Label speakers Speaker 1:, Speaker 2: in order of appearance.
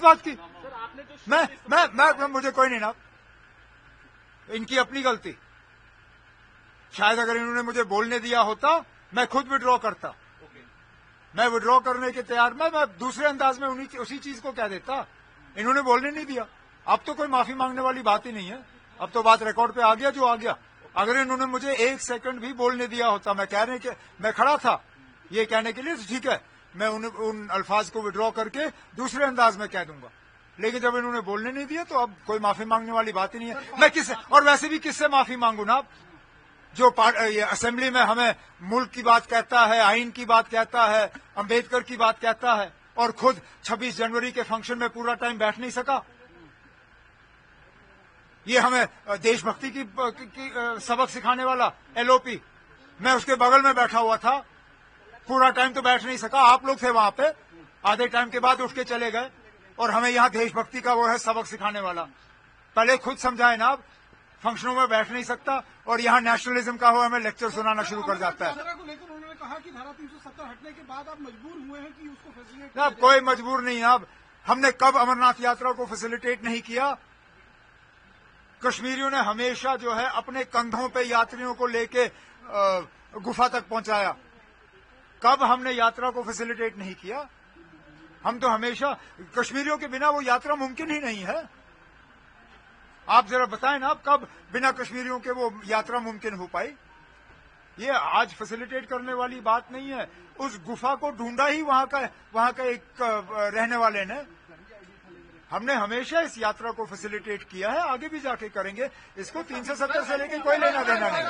Speaker 1: बात की? मैं मुझे कोई नहीं ना, इनकी अपनी गलती। शायद अगर इन्होंने मुझे बोलने दिया होता मैं खुद विड्रॉ करता। मैं विड्रॉ करने के तैयार मैं दूसरे अंदाज में उसी चीज को कह देता। इन्होंने बोलने नहीं दिया। अब तो कोई माफी मांगने वाली बात ही नहीं है। अब तो बात रिकॉर्ड पे आ गया जो आ गया। अगर इन्होंने मुझे एक सेकंड भी बोलने दिया होता, मैं खड़ा था ये कहने के लिए, तो ठीक है, मैं उन अल्फाज को विड्रॉ करके दूसरे अंदाज में कह दूंगा। लेकिन जब इन्होंने बोलने नहीं दिया तो अब कोई माफी मांगने वाली बात ही नहीं है। मैं किससे, और वैसे भी किससे माफी मांगू ना? जो असेंबली में हमें मुल्क की बात कहता है, आइन की बात कहता है, अंबेडकर की बात कहता है, और खुद 26 जनवरी के फंक्शन में पूरा टाइम बैठ नहीं सका। ये हमें देशभक्ति की सबक सिखाने वाला एलओपी, मैं उसके बगल में बैठा हुआ था, पूरा टाइम तो बैठ नहीं सका। आप लोग थे वहां पे, आधे टाइम के बाद उठ के चले गए, और हमें यहाँ देशभक्ति का वो है सबक सिखाने वाला। पहले खुद समझाए ना, आप फंक्शनों में बैठ नहीं सकता और यहाँ नेशनलिज्म का हो हमें लेक्चर सुनाना शुरू कर जाता है।
Speaker 2: उन्होंने कहा कि धारा 370 हटने के बाद आप मजबूर हुए हैं कि उसको फैसिलिटेट।
Speaker 1: अब कोई मजबूर नहीं। अब हमने कब अमरनाथ यात्रा को फैसिलिटेट नहीं किया? कश्मीरियों ने हमेशा जो है अपने कंधों पे यात्रियों को लेके गुफा तक पहुंचाया। कब हमने यात्रा को फैसिलिटेट नहीं किया? हम तो हमेशा, कश्मीरियों के बिना वो यात्रा मुमकिन ही नहीं है। आप जरा बताएं ना, आप कब बिना कश्मीरियों के वो यात्रा मुमकिन हो पाई? ये आज फैसिलिटेट करने वाली बात नहीं है। उस गुफा को ढूंढा ही वहां का एक रहने वाले ने। हमने हमेशा इस यात्रा को फैसिलिटेट किया है, आगे भी जाके करेंगे। इसको 370 से लेके कोई लेना देना नहीं।